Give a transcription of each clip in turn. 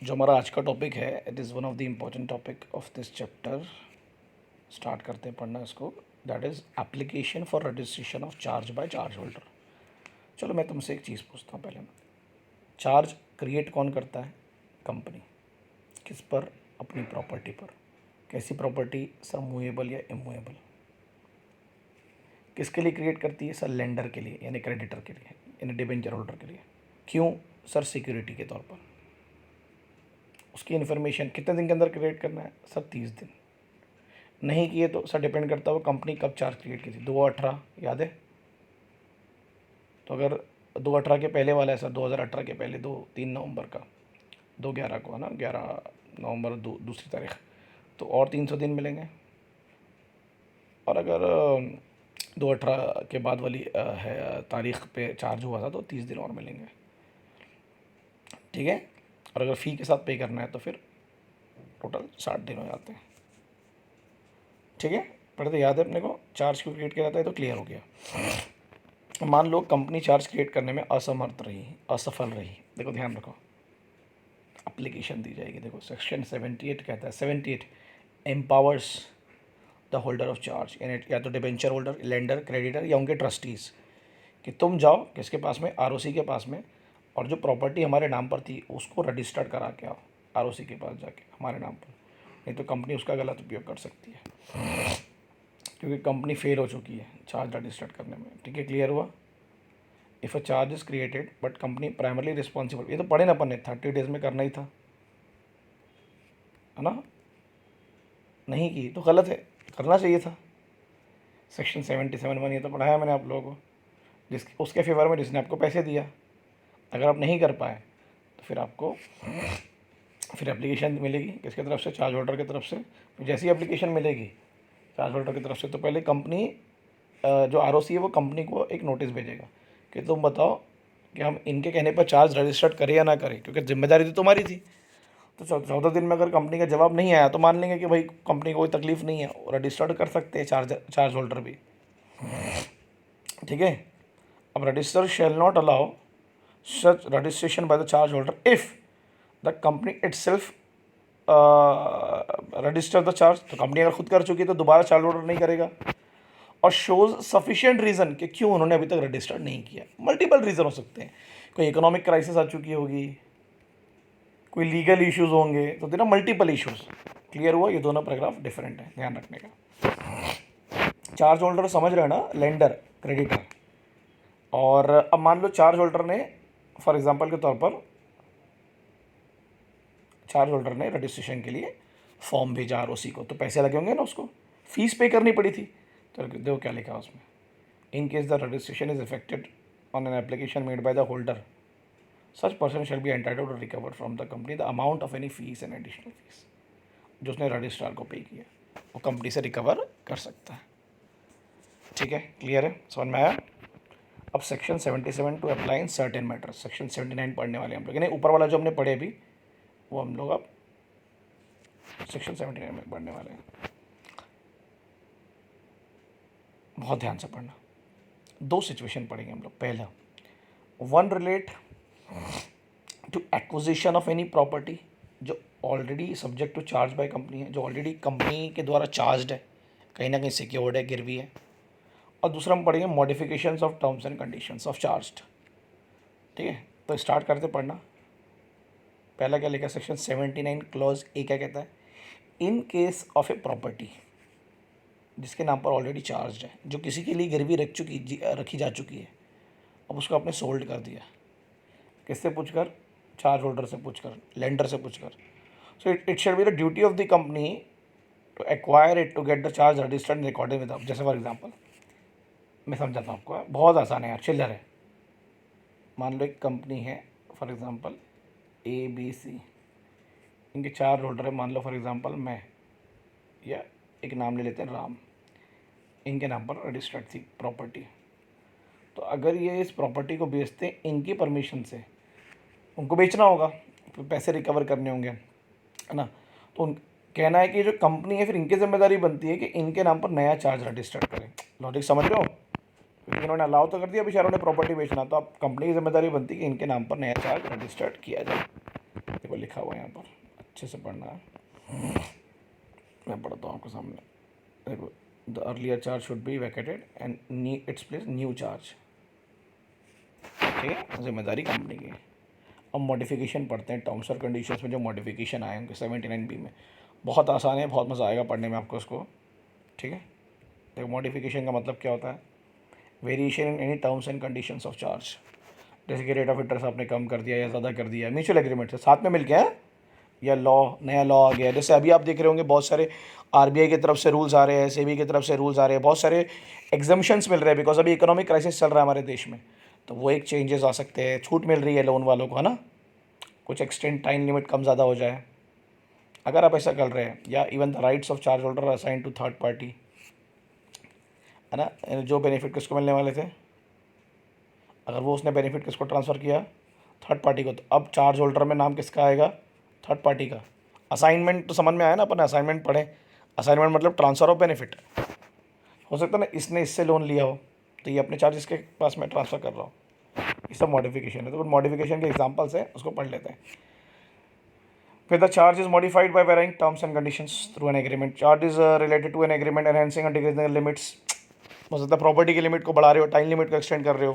जो हमारा आज का टॉपिक है, it is one of the important topic of this chapter. Start करते हैं पढ़ना इसको। That is application for registration of charge by charge holder. चलो मैं तुमसे एक चीज़ पूछता हूँ पहले। चार्ज क्रिएट कौन करता है? कंपनी। किस पर? अपनी प्रॉपर्टी पर। कैसी प्रॉपर्टी सर? मूवेबल या इमूवेबल? किसके लिए क्रिएट करती है सर? लेंडर के लिए, यानी क्रेडिटर के लिए, यानी डिबेंचर होल्डर के लिए। क्यों सर? सिक्योरिटी के तौर पर। उसकी इन्फॉर्मेशन कितने दिन के अंदर क्रिएट करना है सर? 30 दिन। नहीं किए तो सर डिपेंड करता है वो कंपनी कब चार्ज क्रिएट की थी। 2018 याद है? तो अगर 2018 के पहले वाला है सर, 2018 के पहले 3 नवंबर का, 2011 को है ना, 11 नवंबर दूसरी तारीख, तो और 300 दिन मिलेंगे। और अगर 2018 के बाद वाली है तारीख पे चार्ज हुआ था तो 30 दिन और मिलेंगे। ठीक है। और अगर फ़ी के साथ पे करना है तो फिर टोटल 60 दिन हो जाते हैं। ठीक है। पहले तो याद है अपने को चार्ज क्यों क्रिएट किया जाता है, तो क्लियर हो गया। मान लो कंपनी चार्ज क्रिएट करने में असमर्थ रही, असफल रही। देखो ध्यान रखो, एप्लीकेशन दी जाएगी। देखो सेक्शन 78 कहता है, 78 empowers the holder of charge, यानी या तो डिबेंचर होल्डर, लेंडर, क्रेडिटर या उनके ट्रस्टीज़, कि तुम जाओ किसके पास में? आरओसी के पास में, और जो प्रॉपर्टी हमारे नाम पर थी उसको रजिस्टर्ड करा के आओ आरओसी के पास जाके हमारे नाम पर। नहीं तो कंपनी उसका गलत उपयोग कर सकती है, क्योंकि कंपनी फेल हो चुकी है चार्ज रजिस्टर्ड करने में। ठीक है, क्लियर हुआ? If a charge is created but company primarily responsible, ये तो पढ़े ना अपन ने, 30 डेज में करना ही था, है ना? नहीं की तो गलत है, करना चाहिए था। सेक्शन 77(1) ये तो पढ़ाया मैंने आप लोगों को, जिस उसके फेवर में जिसने आपको पैसे दिया। अगर आप नहीं कर पाए तो फिर एप्लीकेशन मिलेगी किसकी तरफ से? चार्ज होल्डर की तरफ से। जैसी एप्लीकेशन मिलेगी चार्ज होल्डर की तरफ से, तो पहले कंपनी जो आरओसी है वो कंपनी को एक नोटिस भेजेगा कि तुम बताओ कि हम इनके कहने पर चार्ज रजिस्टर्ड करें या ना करें, क्योंकि जिम्मेदारी तो तुम्हारी थी। तो 14 दिन में अगर कंपनी का जवाब नहीं आया तो मान लेंगे कि भाई कंपनी को कोई तकलीफ़ नहीं है, रजिस्टर्ड कर सकते हैं चार्ज होल्डर भी। ठीक है। अब register shall not allow such registration by the charge holder if the company itself register the charge. तो कंपनी अगर खुद कर चुकी है तो दोबारा चार्ज होल्डर नहीं करेगा। और शोज सफिशिएंट रीज़न कि क्यों उन्होंने अभी तक रजिस्टर नहीं किया। मल्टीपल रीज़न हो सकते हैं, कोई इकोनॉमिक क्राइसिस आ चुकी होगी, कोई लीगल इश्यूज़ होंगे, तो देना मल्टीपल इश्यूज़। क्लियर हुआ? ये दोनों पैराग्राफ डिफरेंट है, ध्यान रखने का। चार्ज होल्डर समझ रहे हैं ना, लेंडर, क्रेडिटर। और अब मान लो चार्ज होल्डर ने, फॉर एग्जांपल के तौर पर, चार्ज होल्डर ने रजिस्ट्रेशन के लिए फॉर्म भेजा आरओसी को, तो पैसे लगे होंगे ना, उसको फीस पे करनी पड़ी थी। तो देखो क्या लिखा उसमें, in case the registration is effected on an application made by the holder, such person shall be entitled to recover from the company the amount of any fees and additional fees. जो उसने registrar को पे किया वो company से recover कर सकता है। ठीक है, क्लियर है? समझ में आया? अब section 77 to apply in certain matters, section 79 पढ़ने वाले हम लोग, यानी ऊपर वाला जो हमने पढ़े अभी वो हम लोग अब सेक्शन 79 में पढ़ने वाले हैं। बहुत ध्यान से पढ़ना। दो सिचुएशन पढ़ेंगे हम लोग। पहला, one relate to acquisition of any property जो already subject to charge by company है, जो ऑलरेडी कंपनी के द्वारा चार्ज है, कहीं ना कहीं सिक्योर्ड है, गिरवी है। और दूसरा हम पढ़ेंगे modifications of terms and conditions of charge. ठीक है, तो स्टार्ट करते पढ़ना। पहला क्या लिखा? सेक्शन 79 क्लॉज ए क्या कहता है? In case of a property जिसके नाम पर ऑलरेडी चार्ज है, जो किसी के लिए गिरवी रखी जा चुकी है, अब उसको आपने सोल्ड कर दिया, किससे पूछकर? चार्ज होल्डर से पूछकर, लेंडर से पूछकर। So it shall be the duty of the company to acquire it to get the charge registered in recording with. जैसे फॉर एग्जांपल मैं समझाता हूँ आपको, बहुत आसान है यार, चिल्लर है। मान लो एक कंपनी है, फॉर एग्जांपल ABC, इनके चार होल्डर है, मान लो फॉर एग्जांपल मैं, या एक नाम ले लेते हैं राम, इनके नाम पर रजिस्टर्ड थी प्रॉपर्टी। तो अगर ये इस प्रॉपर्टी को बेचते इनकी परमिशन से, उनको बेचना होगा, पैसे रिकवर करने होंगे, है ना? तो कहना है कि जो कंपनी है फिर इनकी जिम्मेदारी बनती है कि इनके नाम पर नया चार्ज रजिस्टर्ड करें। लॉजिक समझ रहे हो? क्योंकि इन्होंने अलाउ तो कर दिया बेचारों ने प्रॉपर्टी बेचना, तो अब कंपनी की जिम्मेदारी बनती है कि इनके नाम पर नया चार्ज रजिस्टर्ड किया जाए। देखो लिखा हुआ है यहाँ पर, अच्छे से पढ़ना है। मैं पढ़ता हूँ आपके सामने, देखो। The earlier charge should be vacated and its place new charge. ठीक है, जिम्मेदारी कंपनी की। अब मॉडिफिकेशन पढ़ते हैं, टर्म्स और कंडीशंस में जो मॉडिफिकेशन आए होंगे 79B में। बहुत आसान है, बहुत मज़ा आएगा पढ़ने में आपको उसको। ठीक है, देखो मॉडिफिकेशन का मतलब क्या होता है, variation in any terms and conditions of charge. जैसे कि रेट ऑफ इंटरेस्ट आपने कम कर दिया या ज़्यादा कर दिया, म्यूचुअल एग्रीमेंट से साथ में मिलके हैं, या लॉ, नया लॉ आ गया। जैसे अभी आप देख रहे होंगे बहुत सारे आरबीआई की तरफ से रूल्स आ रहे हैं, सेबी की तरफ से रूल्स आ रहे हैं, बहुत सारे एग्जम्पशंस मिल रहे हैं, बिकॉज अभी इकोनॉमिक क्राइसिस चल रहा है हमारे देश में। तो वो एक चेंजेस आ सकते हैं, छूट मिल रही है लोन वालों को, है ना, कुछ एक्सटेंड टाइम लिमिट कम ज़्यादा हो जाए अगर आप ऐसा कर रहे हैं। या even the rights of charge holder assign to third party, है ना, जो बेनिफिट किसको मिलने वाले थे, अगर वो उसने बेनिफिट किसको ट्रांसफ़र किया, थर्ड पार्टी को, तो अब चार्ज होल्डर में नाम किसका आएगा, थर्ड पार्टी का। असाइनमेंट तो समझ में आया ना, अपन असाइनमेंट पढ़े। असाइनमेंट मतलब ट्रांसफ़र ऑफ बेनिफिट। हो सकता है ना इसने इससे लोन लिया हो, तो ये अपने चार्ज इसके पास में ट्रांसफ़र कर रहा हो, ये सब मॉडिफिकेशन है। तो मॉडिफिकेशन के एग्जांपल्स हैं, उसको पढ़ लेते हैं। फिर the charge is modified by varying terms and conditions through an agreement. Charge is related to an agreement enhancing and decreasing limits. हो सकता है प्रॉपर्टी की लिमिट को बढ़ा रहे हो, टाइम लिमिट को एक्सटेंड कर रहे हो,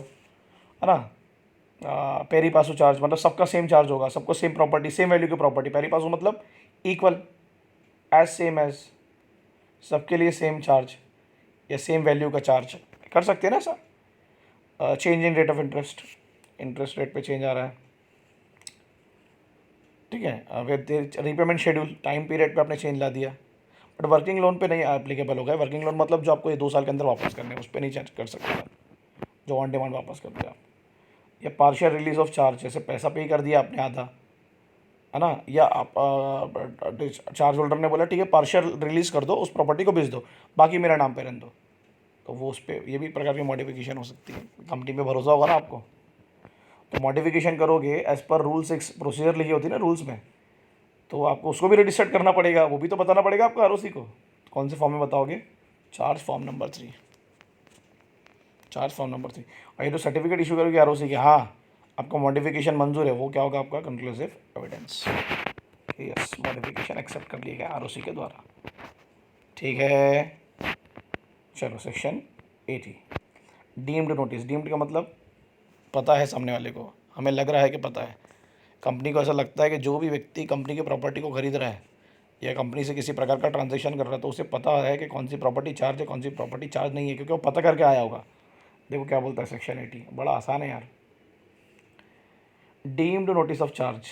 है ना। पेरी पासू चार्ज मतलब सबका सेम चार्ज होगा, सबको सेम प्रॉपर्टी, सेम वैल्यू की प्रॉपर्टी। पेरी पासू मतलब इक्वल, एज सेम एज, सबके लिए सेम चार्ज या सेम वैल्यू का चार्ज कर सकते हैं ना sir. Change in rate of interest, interest rate पे चेंज आ रहा है, ठीक है। With repayment schedule, time period पे आपने चेंज ला दिया, बट वर्किंग लोन पे नहीं एप्लीकेबल होगा। वर्किंग लोन मतलब जो आपको ये 2 साल के अंदर वापस करने हैं, उस पर नहीं चेंज कर सकते आप, जो ऑन डिमांड वापस करते हैं आप। या पार्शियल रिलीज ऑफ चार्ज, जैसे पैसा पे कर दिया आपने आधा, है ना, या आप चार्ज होल्डर ने बोला ठीक है पार्शियल रिलीज़ कर दो, उस प्रॉपर्टी को बेच दो, बाकी मेरा नाम पे रहने दो, तो वो उस पर ये भी प्रकार की मॉडिफिकेशन हो सकती है। कंपनी पे भरोसा होगा ना आपको, तो मॉडिफिकेशन करोगे एज़ पर रूल्स, एक प्रोसीजर लिखी होती है ना रूल्स में, तो आपको उसको भी रजिस्टर्ड करना पड़ेगा, वो भी तो बताना पड़ेगा आपको आरओसी को। कौन से फॉर्म में बताओगे, charge form number 3, charge form number 3। और ये तो सर्टिफिकेट इशू करोगे आरओसी के, हाँ आपका मॉडिफिकेशन मंजूर है, वो क्या होगा आपका conclusive evidence, yes modification accept कर लिया गया आरओसी के द्वारा। ठीक है, चलो सेक्शन 80, डीम्ड नोटिस। डीम्ड का मतलब पता है सामने वाले को, हमें लग रहा है कि पता है, कंपनी को ऐसा लगता है कि जो भी व्यक्ति कंपनी की प्रॉपर्टी को खरीद रहा है या कंपनी से किसी प्रकार का ट्रांजैक्शन कर रहा है, तो उसे पता है कि कौन सी प्रॉपर्टी चार्ज है, कौन सी प्रॉपर्टी चार्ज नहीं है, क्योंकि वो पता करके आया होगा। देखो क्या बोलता है सेक्शन 80, बड़ा आसान है यार। Deemed notice of charge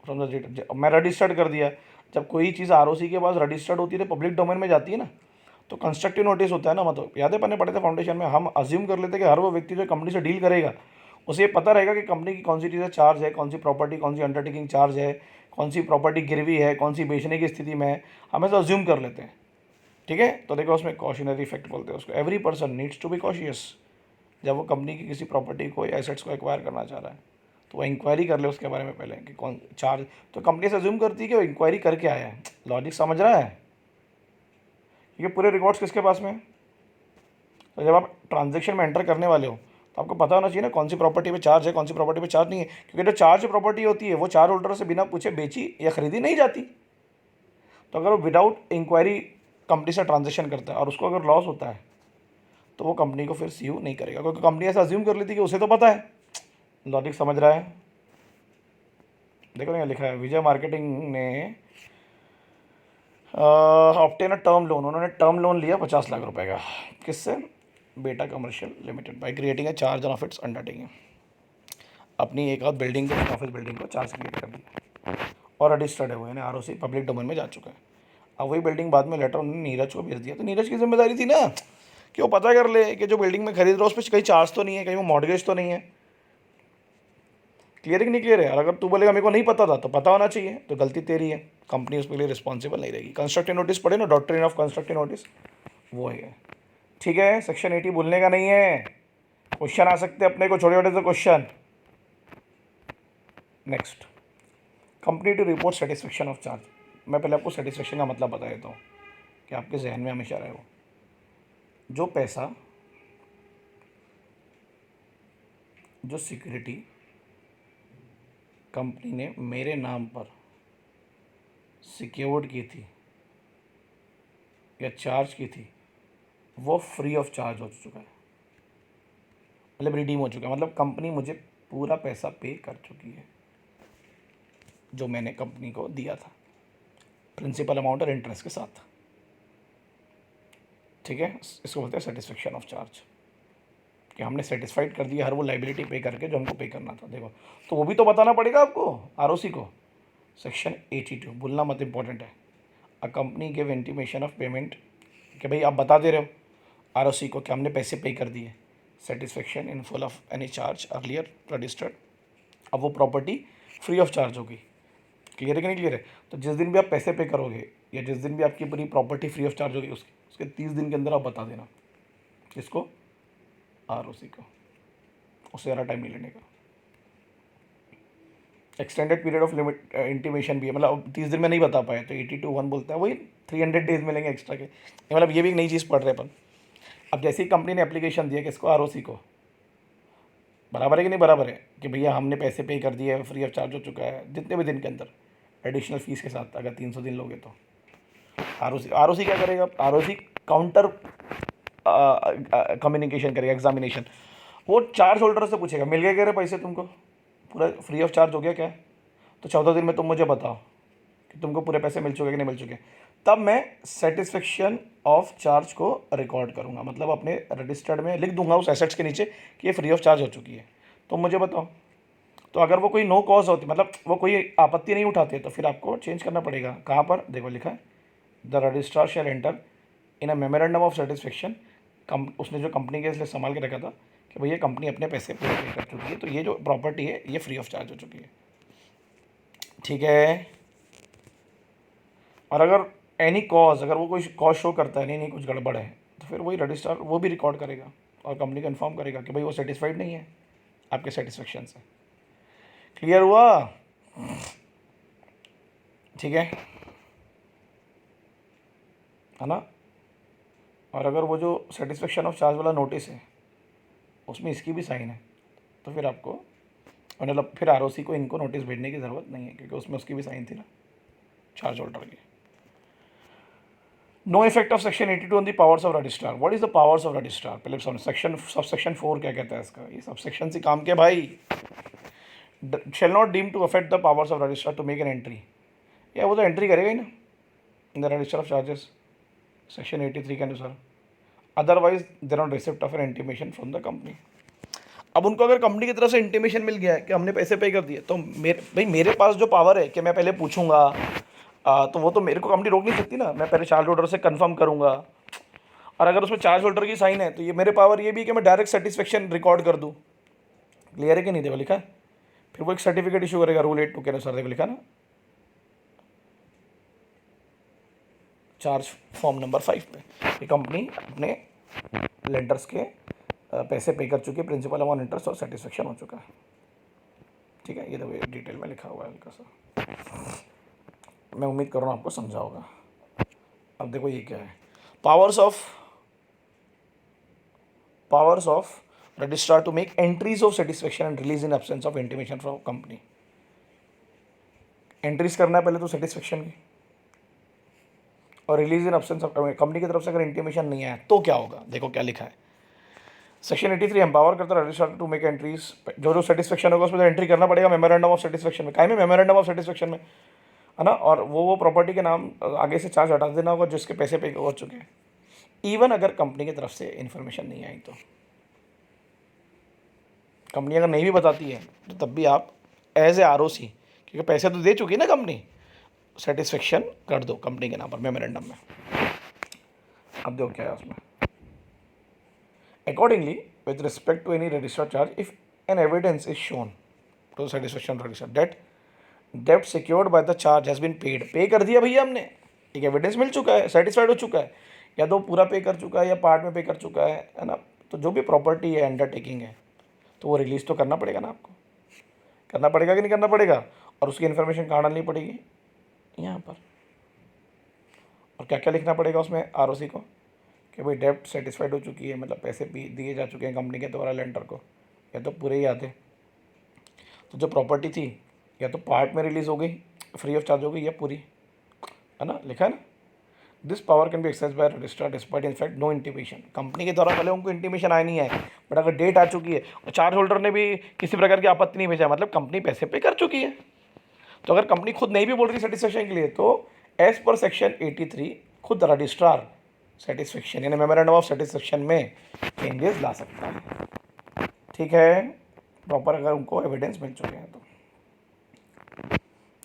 from the, मैं रजिस्टर्ड कर दिया। जब कोई चीज़ आरओसी के पास रजिस्टर्ड होती है तो पब्लिक डोमेन में जाती है ना, तो कंस्ट्रक्टिव नोटिस होता है ना। मतलब याद है पढ़ने पड़े थे फाउंडेशन में, हम अज्यूम कर लेते हैं कि हर वो व्यक्ति जो कंपनी से डील करेगा उसे ये पता रहेगा कि कंपनी की कौन सी चीज़ें चार्ज है, कौन सी प्रॉपर्टी, कौन सी अंडरटेकिंग चार्ज है, कौन सी प्रॉपर्टी गिरवी है, कौन सी बेचने की स्थिति में है, हम ऐसा अज्यूम कर लेते हैं। ठीक है, तो देखो उसमें कॉशनरी इफेक्ट बोलते हैं उसको। Every person needs to be cautious, जब वो कंपनी की किसी प्रॉपर्टी को या एसेट्स को एक्वायर करना चाह रहा है, तो वो इंक्वायरी कर ले उसके बारे में पहले कि कौन चार्ज। तो कंपनी से अज्यूम करती है कि वो इंक्वायरी करके आया है। लॉजिक समझ रहा है, ये पूरे रिकॉर्ड्स किसके पास में। तो जब आप ट्रांजैक्शन में एंटर करने वाले हो तो आपको पता होना चाहिए ना कौन सी प्रॉपर्टी पे चार्ज है, कौन सी प्रॉपर्टी पे चार्ज नहीं है, क्योंकि जो चार्ज प्रॉपर्टी होती है वो चार्ज होल्डर से बिना पूछे बेची या खरीदी नहीं जाती। तो अगर वो विदाउट इंक्वायरी कंपनी से ट्रांजैक्शन करता है और उसको अगर लॉस होता है तो वो कंपनी को फिर सीयू नहीं करेगा, क्योंकि कंपनी ऐसा अज्यूम कर लेती है कि उसे तो पता है। लॉजिक समझ रहा है। देखो यहाँ लिखा है, विजय मार्केटिंग ने ऑब्टेन अ टर्म लोन, उन्होंने टर्म लोन लिया 50 लाख रुपए का, किससे, बेटा commercial limited, by creating a charge on of its undertaking. अपनी एक और बिल्डिंग को, ऑफिस बिल्डिंग को चार्ज क्रिएट कर दिया और रजिस्टर्ड है वो, यानी आरओसी पब्लिक डोमेन में जा चुका है। अब वही बिल्डिंग बाद में लेटर उन्होंने नीरज को भेज दिया, तो नीरज की जिम्मेदारी थी ना कि वो पता कर ले कि जो बिल्डिंग में खरीद रहा है उस पर कहीं चार्ज तो नहीं है, कहीं वो मॉर्गेज तो नहीं है। क्लियर है कि नहीं क्लियर है। और अगर तू बोलेगा मेरे को नहीं पता था, तो पता होना चाहिए, तो गलती तेरी है, कंपनी उसके लिए रिस्पॉन्सिबल नहीं रहेगी। कंस्ट्रक्टिव नोटिस पढ़े ना, डॉक्ट्रिन ऑफ कंस्ट्रक्टिव नोटिस, वो है। ठीक है, सेक्शन 80 भूलने का नहीं है, क्वेश्चन आ सकते हैं अपने को, छोटे छोटे से question. Next, company to report satisfaction of charge. मैं पहले आपको सेटिस्फेक्शन का मतलब बता देता हूँ कि आपके जहन में हमेशा रहे। वो जो पैसा, जो सिक्योरिटी कंपनी ने मेरे नाम पर सिक्योर्ड की थी या चार्ज की थी वो फ्री ऑफ चार्ज हो चुका है, मतलब रिडीम हो चुका है, मतलब कंपनी मुझे पूरा पैसा पे कर चुकी है जो मैंने कंपनी को दिया था, प्रिंसिपल अमाउंट और इंटरेस्ट के साथ। ठीक है, इसको बोलते हैं सेटिस्फेक्शन ऑफ चार्ज, कि हमने सेटिस्फाइड कर दिया हर वो लाइबिलिटी पे करके जो हमको पे करना था। देखो, तो वो भी तो बताना पड़ेगा आपको आरओसी को। सेक्शन 82 भूलना मत, इंपॉर्टेंट है। A company give intimation of payment, कि भाई आप बता दे रहे हो आरओसी को कि हमने पैसे पे कर दिए, satisfaction in full of any charge earlier registered. अब वो प्रॉपर्टी फ्री ऑफ चार्ज होगी। क्लियर है कि नहीं क्लियर है? तो जिस दिन भी आप पैसे पे करोगे या जिस दिन भी आपकी पूरी प्रॉपर्टी फ्री ऑफ चार्ज होगी उसके 30 दिन के अंदर आप बता देना किसको, आरओसी को। उससे ज़्यादा टाइम नहीं लेने का। Extended period of limit intimation भी है, मतलब 30 दिन में नहीं बता पाए तो 82(1) बोलता है, वही 300 डेज मिलेंगे एक्स्ट्रा के। मतलब ये भी एक नई चीज़ पढ़ रहे हैं अपन। अब जैसे ही कंपनी ने एप्लीकेशन दिया किसको, आरओसी को, बराबर है कि नहीं बराबर है, कि भैया हमने पैसे पे कर दिए, फ्री ऑफ चार्ज हो चुका है जितने भी दिन के अंदर एडिशनल फीस के साथ, अगर 300 दिन लोगे तो आरओसी क्या करेगा, आरओसी काउंटर कम्युनिकेशन करेगा, एग्जामिनेशन। वो चार्ज होल्डर से पूछेगा मिल गए क्या रे पैसे तुमको, पूरा फ्री ऑफ चार्ज हो गया क्या, तो 14 दिन में तुम मुझे बताओ कि तुमको पूरे पैसे मिल चुके कि नहीं मिल चुके। तब मैं सेटिस्फेक्शन ऑफ चार्ज को रिकॉर्ड करूँगा, मतलब अपने रजिस्टर्ड में लिख दूंगा उस एसेट्स के नीचे कि ये फ्री ऑफ चार्ज हो चुकी है, तो मुझे बताओ। तो अगर वो कोई नो कॉज होती, मतलब वो कोई आपत्ति नहीं उठाते, तो फिर आपको चेंज करना पड़ेगा। कहाँ पर देखो लिखा है, the registrar shall enter in a memorandum of satisfaction. उसने जो कंपनी के इसलिए संभाल के रखा था कि भैया कंपनी अपने पैसे पूरे पे कर चुकी है, तो ये जो प्रॉपर्टी है ये फ्री ऑफ चार्ज हो चुकी है। ठीक है। और अगर एनी कॉज, अगर वो कोई कॉज शो करता है नहीं कुछ गड़बड़ है, तो फिर वही रजिस्ट्रार वो भी रिकॉर्ड करेगा और कंपनी को इन्फॉर्म करेगा कि भाई वो सेटिस्फाइड नहीं है आपके सेटिस्फेक्शन से। क्लियर हुआ? ठीक है ना? और अगर वो जो सेटिस्फेक्शन ऑफ चार्ज वाला नोटिस है उसमें इसकी भी साइन है, तो फिर आपको मतलब फिर आरओसी को इनको नोटिस भेजने की ज़रूरत नहीं है, क्योंकि उसमें उसकी भी साइन थी ना चार्ज होल्डर की। No effect of section 82 on the powers of registrar. What is the powers of registrar? पहले सेक्शन सबसेक्शन 4 क्या कहता है इसका, ये सबसेक्शन से काम के भाई। Shall not deem to affect the powers of registrar to make an entry, या वो तो एंट्री करेगा ही ना in the register of charges section 83 के अनुसार। Otherwise there on receipt of an intimation from the company. अब उनको अगर कंपनी की तरफ से इंटीमेशन मिल गया है कि हमने पैसे पे कर दिए, तो मेरे पास जो पावर है कि मैं पहले पूछूंगा, तो वो तो मेरे को कंपनी रोक नहीं सकती ना। मैं पहले चार्ज होल्डर से कंफर्म करूंगा, और अगर उसमें चार्ज होल्डर की साइन है तो ये मेरे पावर ये भी कि मैं डायरेक्ट सेटिस्फेक्शन रिकॉर्ड कर दूँ। क्लियर है कि नहीं? देखो लिखा है, फिर वो एक सर्टिफिकेट इशू करेगा रूल 82 के अनुसार। देखो लिखा ना, चार्ज फॉर्म नंबर 5 पे कि कंपनी अपने लेंडर्स के पैसे पे कर चुकी है, प्रिंसिपल अमाउंट इंटरेस्ट और सेटिस्फेक्शन हो चुका है। ठीक है, ये देखो डिटेल में लिखा हुआ है हल्का सा, मैं उम्मीद कर रहा हूँ आपको समझा होगा। अब देखो ये क्या है, powers of registrar to make entries of satisfaction and release in absence of intimation from company. Entries करना है पहले तो सेटिस्फेक्शन की, और release in absence of company की तरफ से अगर इंटीमेशन नहीं आया तो क्या होगा। देखो क्या लिखा है, सेक्शन 83 एम्पावर करता है रजिस्ट्रार टू मेक एंट्रीज। जो सेटिस्फेक्शन होगा उसमें तो एंट्री करना पड़ेगा मेमोरेंडम ऑफ सेटिस्फेक्शन में। काहे में? मेमोरेंडम ऑफ सेटिस्फेक्शन में, है ना। और वो प्रॉपर्टी के नाम आगे से चार्ज हटा देना होगा जिसके पैसे पे हो चुके हैं, इवन अगर कंपनी की तरफ से इन्फॉर्मेशन नहीं आई तो। कंपनी अगर नहीं भी बताती है तो तब भी आप एज ए आरओसी, क्योंकि पैसे तो दे चुकी है ना कंपनी, सेटिस्फेक्शन कर दो कंपनी के नाम पर मेमोरेंडम में। अब देखो क्या है उसमें, accordingly with respect to any registered charge, if an evidence is shown to the satisfaction of register that debt secured by the charge has been paid, पे कर दिया भैया हमने, एक एविडेंस मिल चुका है, सेटिस्फाइड हो चुका है, या तो पूरा पे कर चुका है या पार्ट में पे कर चुका है ना। तो जो भी प्रॉपर्टी है, अंडरटेकिंग है, तो वो रिलीज़ तो करना पड़ेगा ना आपको, करना पड़ेगा कि नहीं करना पड़ेगा। और उसकी इन्फॉर्मेशन कहाँ डालनी पड़ेगी, यहाँ पर। और क्या क्या लिखना पड़ेगा उसमें आरओसी को, कि भाई डेप्ट सेटिस्फाइड हो चुकी है, मतलब पैसे भी दिए जा चुके हैं कंपनी के द्वारा लेंडर को, या तो पूरे ही आते। तो जो प्रॉपर्टी थी या तो पार्ट में रिलीज़ हो गई, फ्री ऑफ चार्ज हो गई, या पूरी, है ना, लिखा है ना। This power can be access by registrar despite in fact no intimation. Company के द्वारा भले उनको इंटीमेशन आया नहीं है, बट अगर डेट आ चुकी है और चार्ज होल्डर ने भी किसी प्रकार की आपत्ति नहीं भेजा, मतलब कंपनी पैसे पे कर चुकी है। तो अगर कंपनी खुद नहीं भी बोल रही सेटिस्फेक्शन के लिए, तो एज पर सेक्शन 83 खुद रजिस्ट्रार सेटिस्फेक्शन यानी मेमोरेंडम ऑफ सेटिस्फेक्शन में चेंजेस ला सकता है। ठीक है, प्रॉपर अगर उनको एविडेंस मिल चुके हैं तो।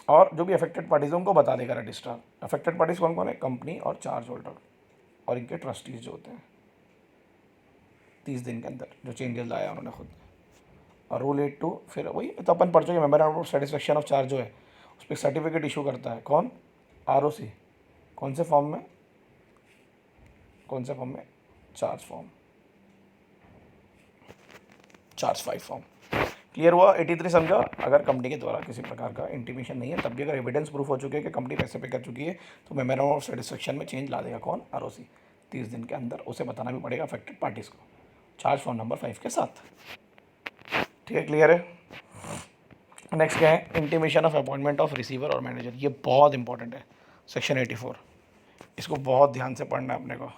और जो भी अफेक्टेड पार्टीज है उनको बता देगा रजिस्ट्रार। अफेक्टेड पार्टीज कौन कौन है? कंपनी और चार्ज होल्डर और इनके ट्रस्टीज जो होते हैं, 30 दिन के अंदर जो चेंजेस लाया उन्होंने खुद। और रूल 8(2) फिर वही तो अपन पढ़ चुके, memorandum of satisfaction of charge जो है उस पर सर्टिफिकेट इशू करता है कौन? ROC। कौन से फॉर्म में? कौन से फॉर्म में? Charge form, charge 5 form. Clear हुआ? 83 समझा। अगर कंपनी के द्वारा किसी प्रकार का इंटीमेशन नहीं है, तब भी अगर एविडेंस प्रूफ हो चुके हैं कि कंपनी पैसे पे कर चुकी है, तो मेमोरेंडम ऑफ सेटिस्फेक्शन में चेंज ला देगा कौन? ROC। 30 दिन के अंदर उसे बताना भी पड़ेगा अफेक्टेड पार्टीज़ को, चार्ज फॉर्म नंबर 5 के साथ। ठीक है, क्लियर है। नेक्स्ट क्या है? Intimation of appointment of receiver और मैनेजर। ये बहुत इंपॉर्टेंट है, सेक्शन 84। इसको बहुत ध्यान से पढ़ना है अपने को।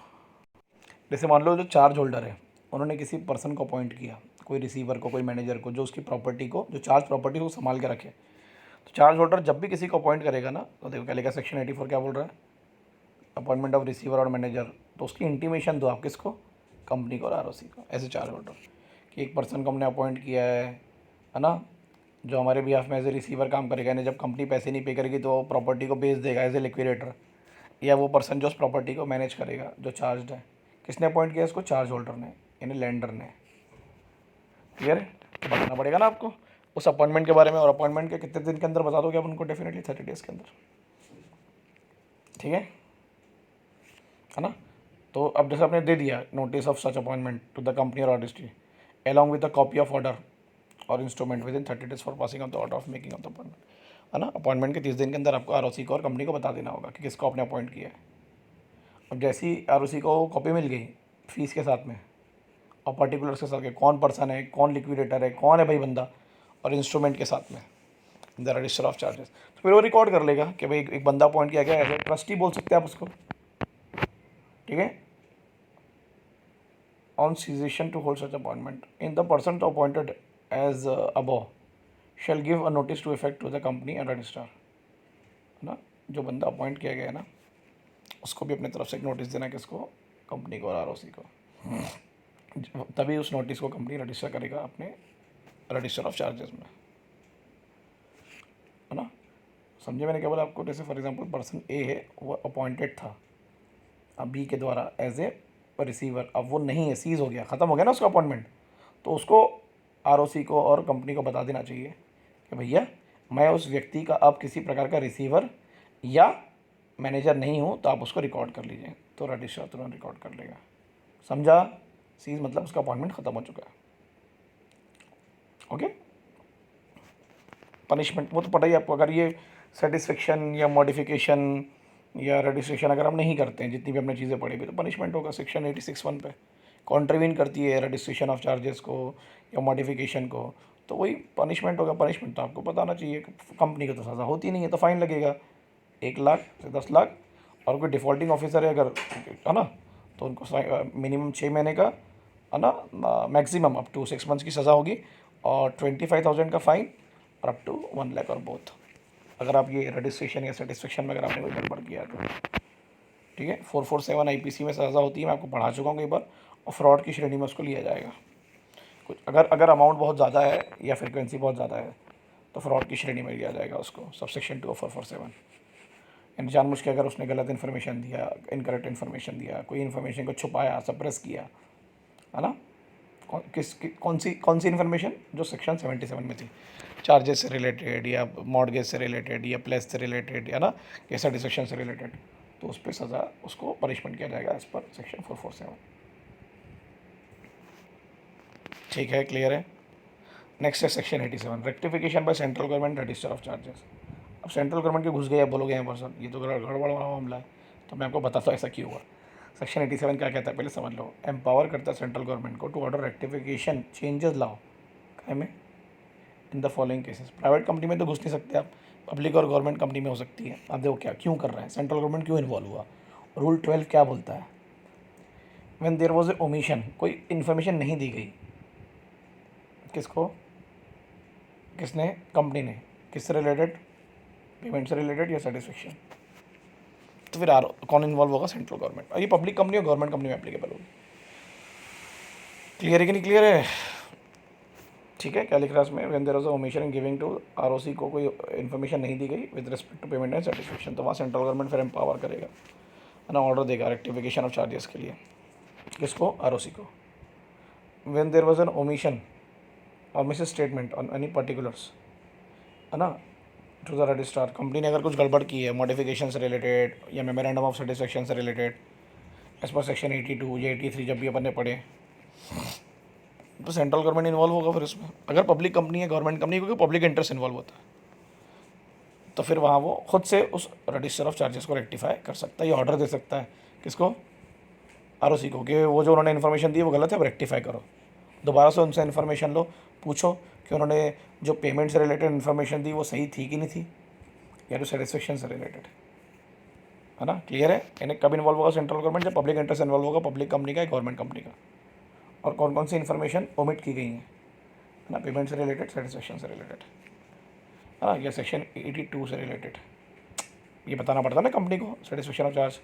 जैसे मान लो जो चार्ज होल्डर है, उन्होंने किसी पर्सन को अपॉइंट किया, कोई रिसीवर को, कोई मैनेजर को, जो उसकी प्रॉपर्टी को, जो चार्ज प्रॉपर्टी को संभाल के रखे। तो चार्ज होल्डर जब भी किसी को अपॉइंट करेगा ना, तो देखो क्या लिखा सेक्शन 84 क्या बोल रहा है? अपॉइंटमेंट ऑफ रिसीवर और मैनेजर, तो उसकी इंटीमेशन दो आप किसको? कंपनी को और ROC को, ऐसे चार्ज होल्डर कि एक पर्सन को हमने अपॉइंट किया है ना, जो हमारे बिहाफ में एज ए रिसीवर काम करेगा, यानी जब कंपनी पैसे नहीं पे करेगी तो प्रॉपर्टी को बेच देगा एज ए लिक्विडेटर, या वो पर्सन जो उस प्रॉपर्टी को मैनेज करेगा जो चार्ज है। किसने अपॉइंट किया इसको? चार्ज होल्डर ने, यानी लैंडर ने। क्लियर है? तो बताना पड़ेगा ना आपको उस अपॉइंटमेंट के बारे में, और अपॉइंटमेंट के कितने दिन के अंदर बता दोगे आप उनको? डेफिनेटली 30 डेज़ के अंदर। ठीक है ना। तो अब जैसे आपने दे दिया notice of such appointment to the company और registry along with a copy of order और instrument within 30 days for passing of the order of making of the appointment, है ना। अपॉइंटमेंट के 30 दिन के अंदर आपको ROC को और कंपनी को बता देना होगा कि किसको आपने अपॉइंट किया है। अब जैसी ROC को कॉपी मिल गई फीस के साथ में और पर्टिकुलर्स के साथ के, कौन पर्सन है, कौन लिक्विडेटर है, कौन है भाई बंदा, और इंस्ट्रूमेंट के साथ में द रजिस्टर ऑफ चार्जेस, तो फिर वो रिकॉर्ड कर लेगा कि भाई एक बंदा अपॉइंट किया गया है, ट्रस्टी बोल सकते हैं आप उसको। ठीक है। On cessation to hold such appointment, in the person appointed as above shall give a notice to effect to the company and registrar, है ना। जो बंदा अपॉइंट किया गया है ना, उसको भी अपनी तरफ से एक नोटिस देना किसको? कंपनी को और ROC को। तभी उस नोटिस को कंपनी रजिस्टर करेगा अपने रजिस्टर ऑफ चार्जेस में, है ना। समझे मैंने क्या बोला आपको? जैसे फॉर एग्जांपल पर्सन A है, वो अपॉइंटेड था अब B के द्वारा एज ए रिसीवर, अब वो नहीं है, सीज हो गया, ख़त्म हो गया ना उसका अपॉइंटमेंट, तो उसको ROC को और कंपनी को बता देना चाहिए कि भैया मैं उस व्यक्ति का अब किसी प्रकार का रिसीवर या मैनेजर नहीं हूँ, तो आप उसको रिकॉर्ड कर लीजिए। तो रजिस्ट्रार तुरंत रिकॉर्ड कर लेगा। समझा? सीज मतलब उसका अपॉइंटमेंट ख़त्म हो चुका है। ओके। पनिशमेंट वो तो पता ही आपको, अगर ये सेटिस्फेक्शन या मॉडिफिकेशन या रजिस्ट्रेशन अगर हम नहीं करते हैं, जितनी भी हमने चीज़ें पढ़ी भी, तो पनिशमेंट होगा सेक्शन 86(1) पे। कॉन्ट्रीवीन करती है रजिस्ट्रेशन ऑफ चार्जेस को या मॉडिफिकेशन को, तो वही पनिशमेंट होगा। पनिशमेंट तो आपको बताना चाहिए, कंपनी को तो सज़ा होती नहीं है, तो फाइन लगेगा 1 लाख से 10 लाख। और कोई डिफ़ॉल्टिंग ऑफिसर है अगर, है ना, तो उनको मिनिमम 6 महीने का, है ना, मैक्सिमम अप टू 6 मंथ्स की सज़ा होगी, और 25,000 का फ़ाइन, और अप टू 1 लाख और बोथ, अगर आप ये रजिस्ट्रेशन या सेटिस्फेक्शन में अगर आपने कोई गड़बड़ किया तो। ठीक है। 447 IPC में सज़ा होती है, मैं आपको पढ़ा चुका हूँ कई बार, और फ्रॉड की श्रेणी में उसको लिया जाएगा। कुछ अगर अमाउंट बहुत ज़्यादा है या फ्रिक्वेंसी बहुत ज़्यादा है, तो फ्रॉड की श्रेणी में लिया जाएगा उसको, सबसेक्शन 2 of 447। यानी जानबूझ के अगर उसने गलत इन्फॉर्मेशन दिया, इनकरेक्ट इन्फॉर्मेशन दिया, कोई इन्फॉर्मेशन को छुपाया, सप्रेस किया, है ना। कौन सी इन्फॉर्मेशन? जो सेक्शन 77 में थी, चार्जेस से रिलेटेड या मॉर्गेज से रिलेटेड या प्लेस से रिलेटेड, या ना, या सेटिस्फेक्शन से रिलेटेड, तो उस पर सज़ा, उसको पनिशमेंट किया जाएगा एज पर सेक्शन 447। ठीक है, क्लियर है। नेक्स्ट है section 87, rectification by central government register of charges. अब सेंट्रल गवर्नमेंट के घुस गए, बोलोगे यहाँ पर सर ये तो गड़बड़ वाला मामला है, तो मैं आपको बताता हूँ ऐसा क्यों हुआ। सेक्शन 87 क्या कहता है पहले समझ लो। एम्पावर करता है सेंट्रल गवर्नमेंट को टू ऑर्डर रेक्टिफिकेशन चेंजेस लाओ, क्या में in the following cases. Private company में तो घुस नहीं सकते आप, पब्लिक और गवर्नमेंट कंपनी में हो सकती है। आप देखो क्या क्यों कर रहे हैं, सेंट्रल गवर्नमेंट क्यों इन्वॉल्व हुआ। रूल 12 क्या बोलता है, when there was a omission, कोई इन्फॉर्मेशन नहीं दी गई, किसको, किसने, कंपनी ने, किससे रिलेटेड, पेमेंट से रिलेटेड या सेटिस्फेक्शन, तो फिर कौन इन्वॉल्व होगा, सेंट्रल गवर्नमेंट। और ये पब्लिक कंपनी और गवर्नमेंट कंपनी में एप्लीकेबल होगी। क्लियर है कि नहीं क्लियर है, ठीक है। क्या लिख रहा है इसमें, when there was omission in giving to ROC को कोई इन्फॉर्मेशन नहीं दी गई with respect to payment and satisfaction, तो वहाँ सेंट्रल गवर्नमेंट फिर एम्पावर करेगा, है ना, ऑर्डर देगा रेक्टिफिकेशन ऑफ चार्जेस के लिए, किसको, आरओसी को। When there was an omission or misstatement on any particulars, है ना, टू द रजिस्ट्रार, कंपनी ने अगर कुछ गड़बड़ की है मॉडिफिकेशन से रिलेटेड या मेमोरेंडम ऑफ सेटिस्फेक्शन से रिलेटेड एज पर सेक्शन 82 या 83 जब भी अपन ने पढ़े, तो सेंट्रल गवर्नमेंट इन्वॉल्व होगा फिर उसमें। अगर पब्लिक कंपनी है, गवर्नमेंट कंपनी, क्योंकि पब्लिक इंटरेस्ट इन्वॉल्व होता है, तो फिर वहाँ वो खुद से उस रजिस्टर ऑफ चार्जेस को रेक्टिफाई कर सकता है, ये ऑर्डर दे सकता है, किसको, आरओसी को, कि वो जो उन्होंने इन्फॉर्मेशन दी वो गलत है, वो रेक्टिफाई करो। दोबारा से उनसे इन्फॉर्मेशन लो, पूछो कि उन्होंने जो पेमेंट से रिलेटेड इन्फॉर्मेशन दी वो सही थी कि नहीं थी, या तो सेटिस्फेक्शन से रिलेटेड, है ना। क्लियर है, यानी कब इन्वॉल्व होगा सेंट्रल गवर्नमेंट, जब पब्लिक इंटरेस्ट इन्वॉल्व होगा, पब्लिक कंपनी का, गवर्नमेंट कंपनी का, और कौन कौन सी इन्फॉर्मेशन ओमिट की गई है ना, पेमेंट से रिलेटेड, सेटिस्फेक्शन से रिलेटेड, है ना, या सेक्शन 82 से रिलेटेड, ये बताना पड़ता है ना कंपनी को, सेटिस्फेक्शन ऑफ चार्ज,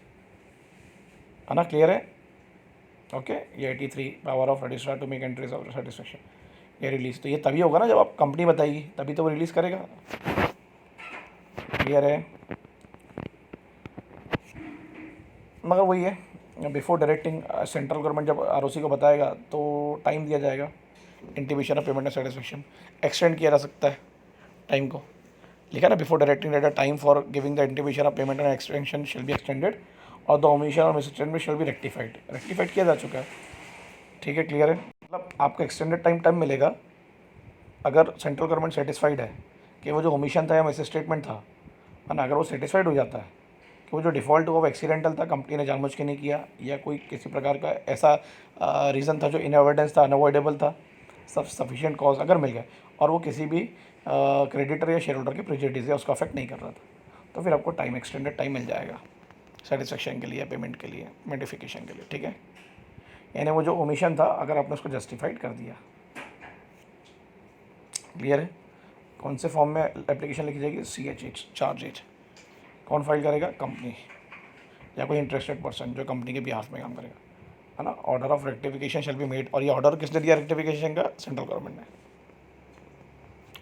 है ना। क्लियर है, ओके। ये 83 power of registrar to make entries of satisfaction, ये रिलीज, तो ये तभी होगा ना जब आप कंपनी बताएगी, तभी तो वो रिलीज़ करेगा। क्लियर है, मगर वही है, बिफोर डायरेक्टिंग सेंट्रल गवर्नमेंट जब आरओसी को बताएगा तो टाइम दिया जाएगा, intimation of payment and satisfaction extend किया जा सकता है टाइम को, लिखा ना, before directing data time for giving the intimation of payment and extension shall be extended और द ओमिशन और मिसस्टेटमेंट शेल बी रेक्टिफाइड किया जा चुका है, ठीक है। क्लियर है, मतलब आपको एक्सटेंडेड टाइम मिलेगा अगर सेंट्रल गवर्नमेंट सेटिस्फाइड है कि वो जो ओमिशन था या मिस स्टेटमेंट था, है ना, अगर वो सेटिस्फाइड हो जाता है कि वो जो डिफ़ॉल्ट हुआ वो एक्सीडेंटल था, कंपनी ने जानबूझ के नहीं किया, या कोई किसी प्रकार का ऐसा रीज़न था जो इनएविडेंस था, अनअवॉइडेबल था, सब सफिशिएंट कॉज अगर मिल गया और वो किसी भी क्रेडिटर या शेयर होल्डर के प्रेजुडिस या उसको अफेक्ट नहीं कर रहा था, तो फिर आपको टाइम, एक्सटेंडेड टाइम मिल जाएगा सेटिस्फेक्शन के लिए, पेमेंट के लिए, मॉडिफिकेशन के लिए, ठीक है। यानी वो जो ओमिशन था अगर आपने उसको जस्टिफाइड कर दिया। क्लियर है, कौन से फॉर्म में एप्लीकेशन लिखी जाएगी, CH चार्ज एज, कौन फाइल करेगा, कंपनी या कोई इंटरेस्टेड पर्सन जो कंपनी के बिहाफ में काम करेगा, है ना। Order of rectification shall be made, और ये ऑर्डर किसने दिया रेक्टिफिकेशन का, सेंट्रल गवर्नमेंट ने,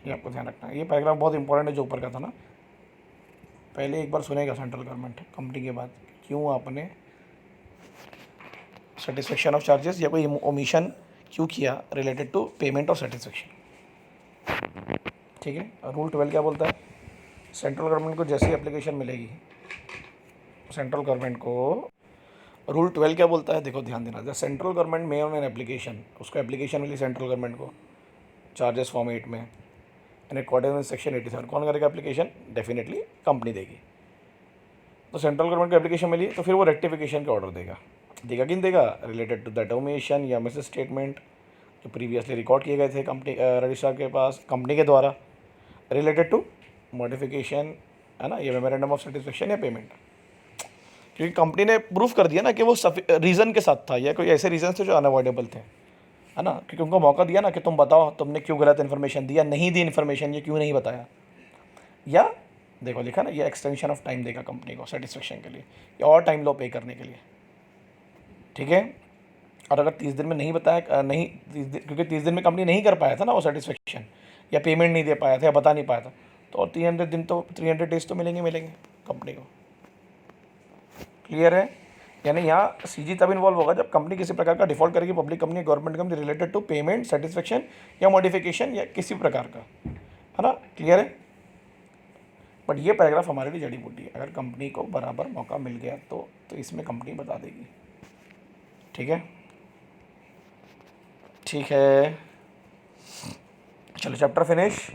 ये आपको ध्यान रखना है। ये पैराग्राफ बहुत इंपॉर्टेंट है जो ऊपर का था ना, पहले एक बार सुनेगा सेंट्रल गवर्नमेंट कंपनी के बाद, क्यों आपने सेटिस्फेक्शन ऑफ चार्जेस या कोई ओमिशन क्यों किया रिलेटेड टू पेमेंट और सेटिस्फेक्शन, ठीक है। रूल 12 क्या बोलता है, सेंट्रल गवर्नमेंट को जैसी एप्लीकेशन मिलेगी, सेंट्रल गवर्नमेंट को रूल 12 क्या बोलता है, देखो ध्यान देना, द सेंट्रल गवर्नमेंट में ऑन एन एप्लीकेशन, उसको एप्लीकेशन मिली सेंट्रल गवर्नमेंट को चार्जेस फॉर्म 8 में, इन अकॉर्डिंग विद सेक्शन 87, कौन करेगा एप्लीकेशन, डेफिनेटली कंपनी देगी। तो सेंट्रल गवर्नमेंट को एप्लीकेशन मिली तो फिर वो रेक्टिफिकेशन का ऑर्डर देगा किन देगा, रिलेटेड टू दैट ओमिशन या मिस स्टेटमेंट जो प्रीवियसली रिकॉर्ड किए गए थे कंपनी रजिस्ट्रार के पास, कंपनी के द्वारा, रिलेटेड टू मॉडिफिकेशन, है ना, ये मेमोरेंडम ऑफ सेटिस्फेक्शन या पेमेंट, क्योंकि कंपनी ने प्रूफ कर दिया ना कि वो रीज़न के साथ था या कोई ऐसे रीज़न थे जो अनअवॉइडेबल थे, है ना, क्योंकि उनको मौका दिया ना कि तुम बताओ तुमने क्यों गलत इन्फॉर्मेशन दिया, नहीं दी इन्फॉर्मेशन, ये क्यों नहीं बताया, या देखो लिखा ना, ये एक्सटेंशन ऑफ टाइम देगा कंपनी को सेटिस्फेक्शन के लिए या और टाइम लो पे करने के लिए, ठीक है। और अगर 30 दिन में नहीं बताया, नहीं 30 दिन, क्योंकि 30 दिन में कंपनी नहीं कर पाया था ना वो सेटिस्फेक्शन या पेमेंट नहीं दे पाया था या बता नहीं पाया था, तो और 300 दिन तो 300 डेज तो मिलेंगे कंपनी को। क्लियर है, यानी यहाँ CG तब इन्वॉल्व होगा जब कंपनी किसी प्रकार का डिफॉल्ट करेगी, public company, government company, related to payment, satisfaction या मॉडिफिकेशन या किसी प्रकार का, है ना। क्लियर है, बट ये पैराग्राफ हमारे लिए जड़ी बूटी है, अगर कंपनी को बराबर मौका मिल गया तो इसमें कंपनी बता देगी, ठीक है। ठीक है, चलो चैप्टर फिनिश,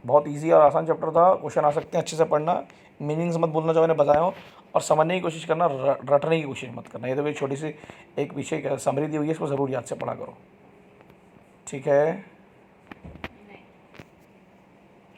बहुत इजी और आसान चैप्टर था, क्वेश्चन आ सकते हैं, अच्छे से पढ़ना, मीनिंग्स मत भूलना जो मैंने बताया हो, और समझने की कोशिश करना, रटने की कोशिश मत करना। ये तो एक छोटी सी एक पीछे समरी दी हुई है, इसको ज़रूर याद से पढ़ा करो, ठीक है।